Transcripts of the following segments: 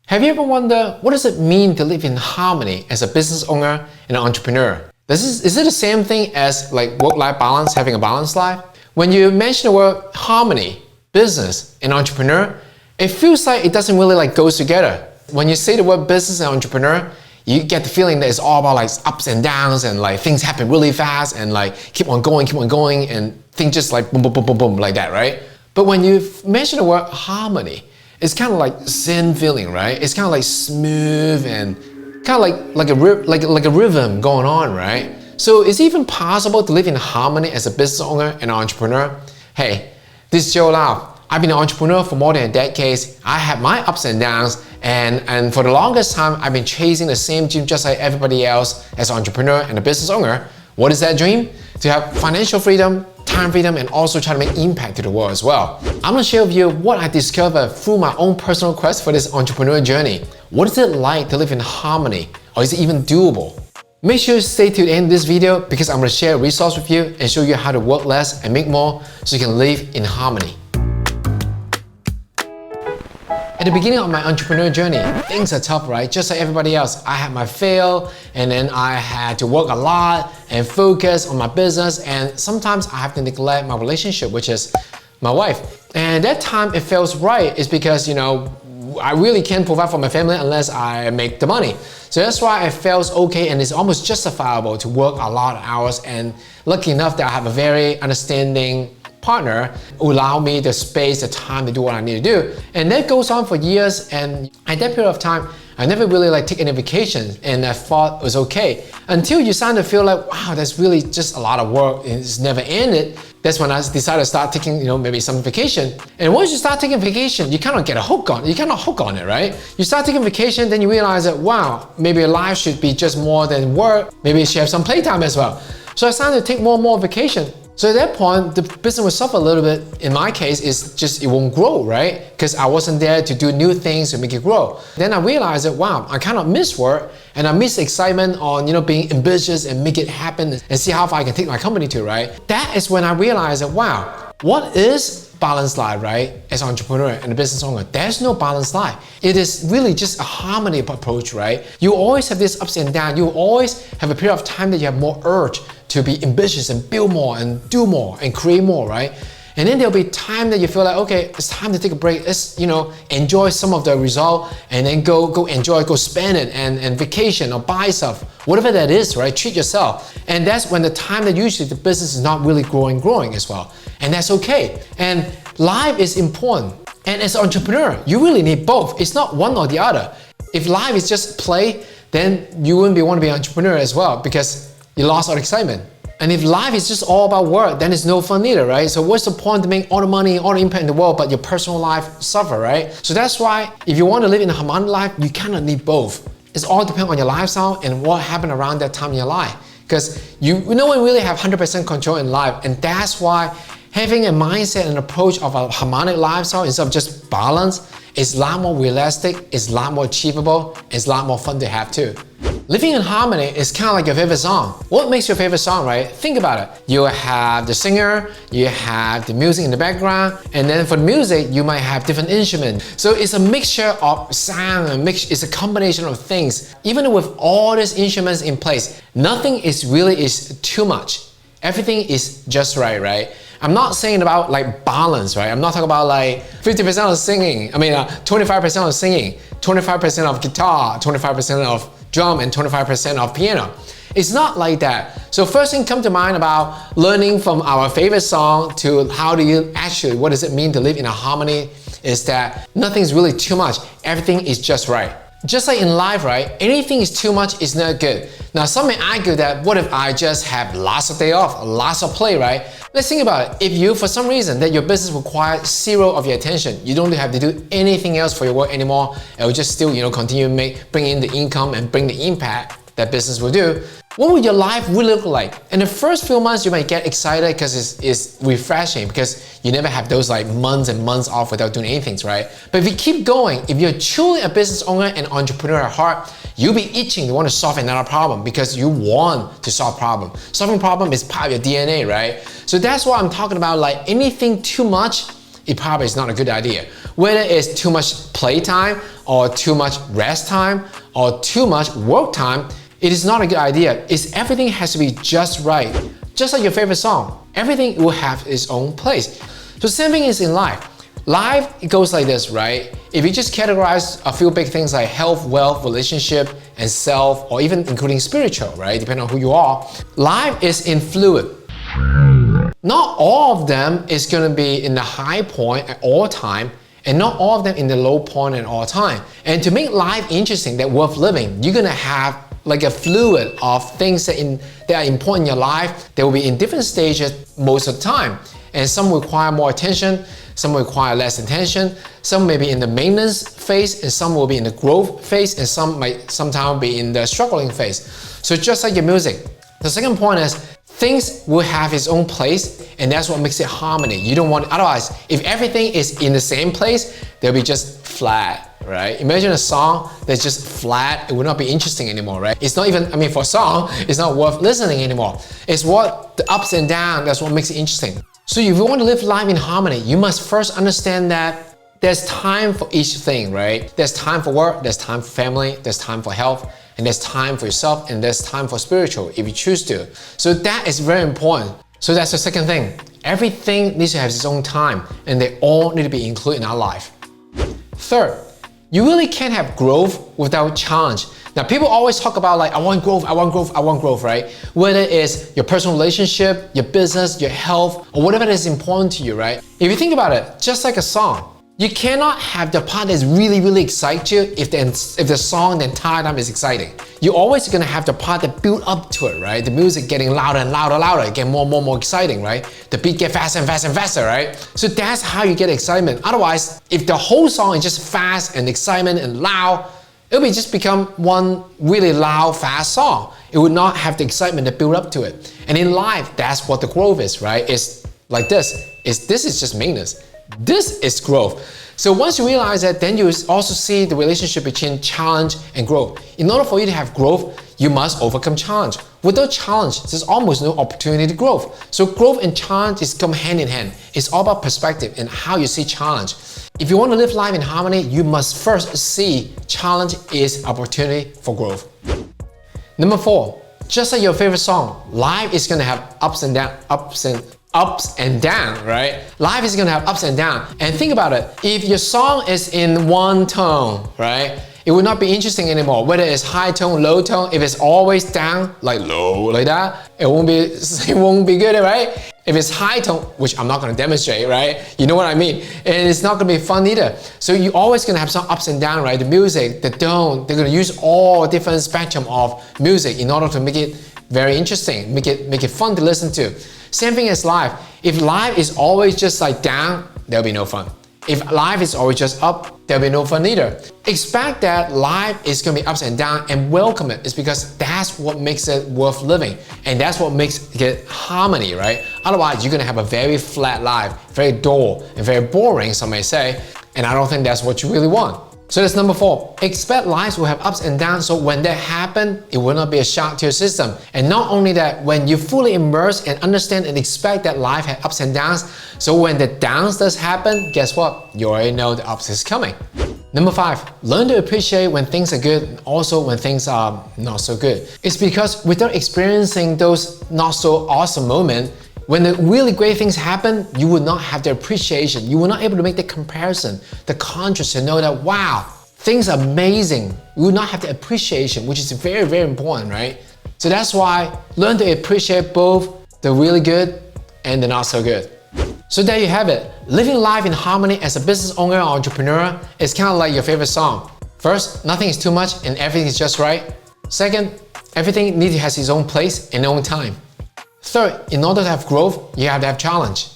Have you ever wondered what does it mean to live in harmony as a business owner and an entrepreneur? Is it the same thing as like work-life balance, having a balanced life? When you mention the word harmony, business, and entrepreneur, it feels like it doesn't really like goes together. When you say the word business and entrepreneur, you get the feeling that it's all about like ups and downs and like things happen really fast and like keep on going and things just like boom, boom, boom, boom, boom, like that, right? But when you mention the word harmony, it's kind of like zen feeling, right? It's kind of like smooth and kind of like a rhythm going on, right? So is it even possible to live in harmony as a business owner and an entrepreneur? Hey, this is Joe Lau. I've been an entrepreneur for more than a decade. I have my ups and downs, and for the longest time, I've been chasing the same dream just like everybody else as an entrepreneur and a business owner. What is that dream? To have financial freedom, time freedom, and also try to make impact to the world as well. I'm gonna share with you what I discovered through my own personal quest for this entrepreneur journey. What is it like to live in harmony, or is it even doable? Make sure to stay till the end of this video because I'm gonna share a resource with you and show you how to work less and make more so you can live in harmony. At the beginning of my entrepreneur journey, things are tough, right? Just like everybody else, I had my fail, and then I had to work a lot and focus on my business, and sometimes I have to neglect my relationship, which is my wife. And at that time, it feels right, is because, you know, I really can't provide for my family unless I make the money. So that's why it feels okay and it's almost justifiable to work a lot of hours, and lucky enough that I have a very understanding partner who allow me the space, the time to do what I need to do. And that goes on for years, and at that period of time, I never really like take any vacations, and I thought it was okay. Until you start to feel like, wow, that's really just a lot of work and it's never ended. That's when I decided to start taking, maybe some vacation. And once you start taking vacation, you kind of get a hook on it. You kind of hook on it, right? You start taking vacation, then you realize that, wow, maybe your life should be just more than work. Maybe you should have some playtime as well. So I started to take more and more vacation. So at that point, the business will suffer a little bit. In my case, it's just, it won't grow, right? Because I wasn't there to do new things to make it grow. Then I realized that, wow, I kind of miss work and I miss excitement on, being ambitious and make it happen and see how far I can take my company to, right? That is when I realized that, wow, what is balanced life, right? As an entrepreneur and a business owner, there's no balanced life. It is really just a harmony approach, right? You always have this ups and downs. You always have a period of time that you have more urge to be ambitious and build more and do more and create more, right? And then there'll be time that you feel like, okay, it's time to take a break. Let's, enjoy some of the result and then go enjoy, go spend it and vacation or buy stuff, whatever that is, right? Treat yourself. And that's when the time that usually the business is not really growing as well. And that's okay. And life is important. And as an entrepreneur, you really need both. It's not one or the other. If life is just play, then you wouldn't want to be an entrepreneur as well because you lost all the excitement. And if life is just all about work, then it's no fun either, right? So what's the point to make all the money, all the impact in the world, but your personal life suffer, right? So that's why if you want to live in a harmonic life, you cannot need both. It's all depends on your lifestyle and what happened around that time in your life. Because no one really have 100% control in life. And that's why having a mindset and approach of a harmonic lifestyle instead of just balance is a lot more realistic, it's a lot more achievable, it's a lot more fun to have too. Living in harmony is kind of like your favorite song. What makes your favorite song, right? Think about it. You have the singer, you have the music in the background, and then for the music, you might have different instruments. So it's a mixture of sound, it's a combination of things. Even with all these instruments in place, nothing is too much. Everything is just right? I'm not saying about like balance, right? I'm not talking about like 50% of singing. 25% of singing, 25% of guitar, 25% of drum, and 25% of piano. It's not like that. So first thing come to mind about learning from our favorite song to what does it mean to live in a harmony is that nothing's really too much. Everything is just right. Just like in life, right? Anything is too much is not good. Now, some may argue that what if I just have lots of day off, lots of play, right? Let's think about it. If you, for some reason, that your business requires zero of your attention, you don't have to do anything else for your work anymore, it will just still, continue bring in the income and bring the impact that business will do. What would your life really look like? In the first few months, you might get excited because it's refreshing because you never have those like months and months off without doing anything, right? But if you keep going, if you're truly a business owner and entrepreneur at heart, you'll be itching to want to solve another problem because you want to solve problem. Solving problem is part of your DNA, right? So that's why I'm talking about like anything too much it probably is not a good idea. Whether it's too much playtime or too much rest time or too much work time, it is not a good idea. Everything has to be just right. Just like your favorite song, everything will have its own place. So same thing is in life. Life, it goes like this, right? If you just categorize a few big things like health, wealth, relationship, and self, or even including spiritual, right? Depending on who you are, life is in fluid. Not all of them is going to be in the high point at all time, and not all of them in the low point at all time. And to make life interesting, that worth living, you're going to have like a fluid of things that are important in your life. They will be in different stages most of the time. And some require more attention, some require less attention, some may be in the maintenance phase, and some will be in the growth phase, and some might sometimes be in the struggling phase. So just like your music. The second point is things will have its own place, and that's what makes it harmony. You don't want, otherwise, if everything is in the same place, they'll be just flat, right? Imagine a song that's just flat, it will not be interesting anymore, right? It's not even, for a song, it's not worth listening anymore. It's what the ups and downs, that's what makes it interesting. So if you want to live life in harmony, you must first understand that there's time for each thing, right? There's time for work, there's time for family, there's time for health, and there's time for yourself, and there's time for spiritual if you choose to. So that is very important. So that's the second thing. Everything needs to have its own time, and they all need to be included in our life. Third, you really can't have growth without challenge. Now, people always talk about like, I want growth, I want growth, I want growth, right? Whether it's your personal relationship, your business, your health, or whatever that is important to you, right? If you think about it, just like a song, you cannot have the part that's really, really excites you if the song the entire time is exciting. You're always gonna have the part that build up to it, right? The music getting louder and louder, louder, get more exciting, right? The beat get faster and faster and faster, right? So that's how you get excitement. Otherwise, if the whole song is just fast and excitement and loud, it will just become one really loud, fast song. It would not have the excitement to build up to it. And in life, that's what the growth is, right? It's like this. This is just maintenance. This is growth. So once you realize that, then you also see the relationship between challenge and growth. In order for you to have growth, you must overcome challenge. Without challenge, there's almost no opportunity to growth. So growth and challenge is come hand in hand. It's all about perspective and how you see challenge. If you want to live life in harmony, you must first see challenge is opportunity for growth. Number 4, just like your favorite song, life is going to have ups and down, right? Life is gonna have ups and downs. And think about it, if your song is in one tone, right? It will not be interesting anymore. Whether it's high tone, low tone, if it's always down, like low, like that, it won't be good, right? If it's high tone, which I'm not gonna demonstrate, right? You know what I mean? And it's not gonna be fun either. So you're always gonna have some ups and downs, right? The music, the tone, they're gonna use all different spectrum of music in order to make it very interesting, make it fun to listen to. Same thing as life. If life is always just like down, there'll be no fun. If life is always just up, there'll be no fun either. Expect that life is gonna be ups and downs and welcome it. It's because that's what makes it worth living. And that's what makes it harmony, right? Otherwise, you're gonna have a very flat life, very dull and very boring, some may say. And I don't think that's what you really want. So that's number 4. Expect lives will have ups and downs, so when that happens, it will not be a shock to your system. And not only that, when you fully immerse and understand and expect that life has ups and downs, so when the downs does happen, guess what? You already know the ups is coming. Number 5, learn to appreciate when things are good and also when things are not so good. It's because without experiencing those not so awesome moments, when the really great things happen, you will not have the appreciation. You will not able to make the comparison, the contrast to know that, wow, things are amazing. You will not have the appreciation, which is very, very important, right? So that's why learn to appreciate both the really good and the not so good. So there you have it. Living life in harmony as a business owner or entrepreneur is kind of like your favorite song. First, nothing is too much and everything is just right. Second, everything needs to have its own place and own time. Third, in order to have growth, you have to have challenge.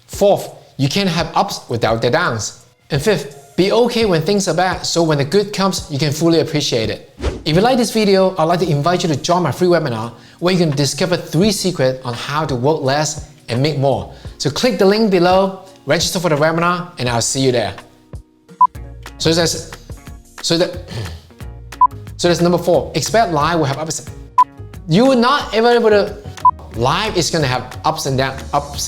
Fourth, you can't have ups without the downs. And fifth, be okay when things are bad, so when the good comes, you can fully appreciate it. If you like this video, I'd like to invite you to join my free webinar where you can discover 3 secrets on how to work less and make more. So click the link below, register for the webinar, and I'll see you there. So that's number 4. Expect life will have ups. You will not ever able to. Life is gonna have ups and downs, ups.